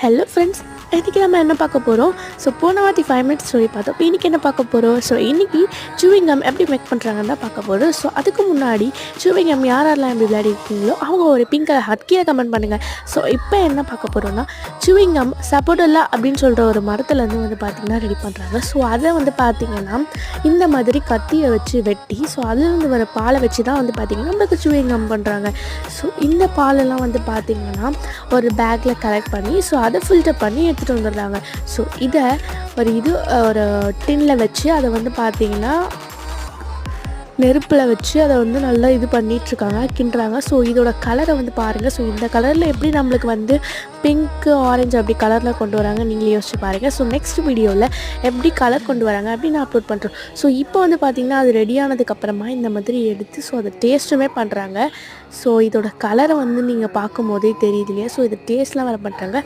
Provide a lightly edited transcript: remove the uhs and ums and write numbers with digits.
Hello friends, இன்றைக்கி நம்ம என்ன பார்க்க போகிறோம்? ஸோ போன வாட்டி 5 மினிட்ஸ் ஸ்டோரி பார்த்தோம். இப்போ இன்றைக்கி என்ன பார்க்க போகிறோம்? ஸோ இன்றைக்கி சூவிங் கம் எப்படி மேக் பண்ணுறாங்கன்னு தான் பார்க்க போகிறோம். ஸோ அதுக்கு முன்னாடி சூவிங் கம் யாரெல்லாம் எப்படி விளையாடி இருக்கீங்களோ அவங்க ஒரு பிங்க் கலர் ஹார்ட் கீழே கமெண்ட் பண்ணுங்கள். ஸோ இப்போ என்ன பார்க்க போகிறோன்னா, சூவிங் கம் சப்போட்டல்லா அப்படின்னு சொல்கிற ஒரு மரத்துலேருந்து வந்து பார்த்திங்கன்னா ரெடி பண்ணுறாங்க. ஸோ அதை வந்து பார்த்திங்கன்னா இந்த மாதிரி கத்தியை வச்சு வெட்டி, ஸோ அதுலேருந்து வர பாலை வச்சு தான் வந்து பார்த்திங்கன்னா நம்மளுக்கு சூவிங் கம் பண்ணுறாங்க. ஸோ இந்த பாலெல்லாம் வந்து பார்த்திங்கன்னா ஒரு பேக்கில் கலெக்ட் பண்ணி, ஸோ அதை ஃபில்டர் பண்ணி எடுத்துகிட்டு வந்துடுறாங்க. ஸோ இதை ஒரு டின்னில் வச்சு அதை வந்து பார்த்திங்கன்னா நெருப்பில் வச்சு அதை வந்து நல்லா பண்ணிகிட்ருக்காங்க, கிண்டுறாங்க. ஸோ இதோட கலரை வந்து பாருங்கள். ஸோ இந்த கலரில் எப்படி நம்மளுக்கு வந்து பிங்க்கு ஆரஞ்சு அப்படி கலரில் கொண்டு வராங்க நீங்களே யோசிச்சு பாருங்கள். ஸோ நெக்ஸ்ட் வீடியோவில் எப்படி கலர் கொண்டு வராங்க அப்படின்னு அப்லோட் பண்ணுறோம். ஸோ இப்போ வந்து பார்த்திங்கன்னா அது ரெடியானதுக்கப்புறமா இந்த மாதிரி எடுத்து ஸோ அதை டேஸ்ட்டுமே பண்ணுறாங்க. ஸோ இதோட கலரை வந்து நீங்கள் பார்க்கும் போதே தெரியுது இல்லையா? ஸோ இது டேஸ்ட்லாம் வர பண்ணுறாங்க.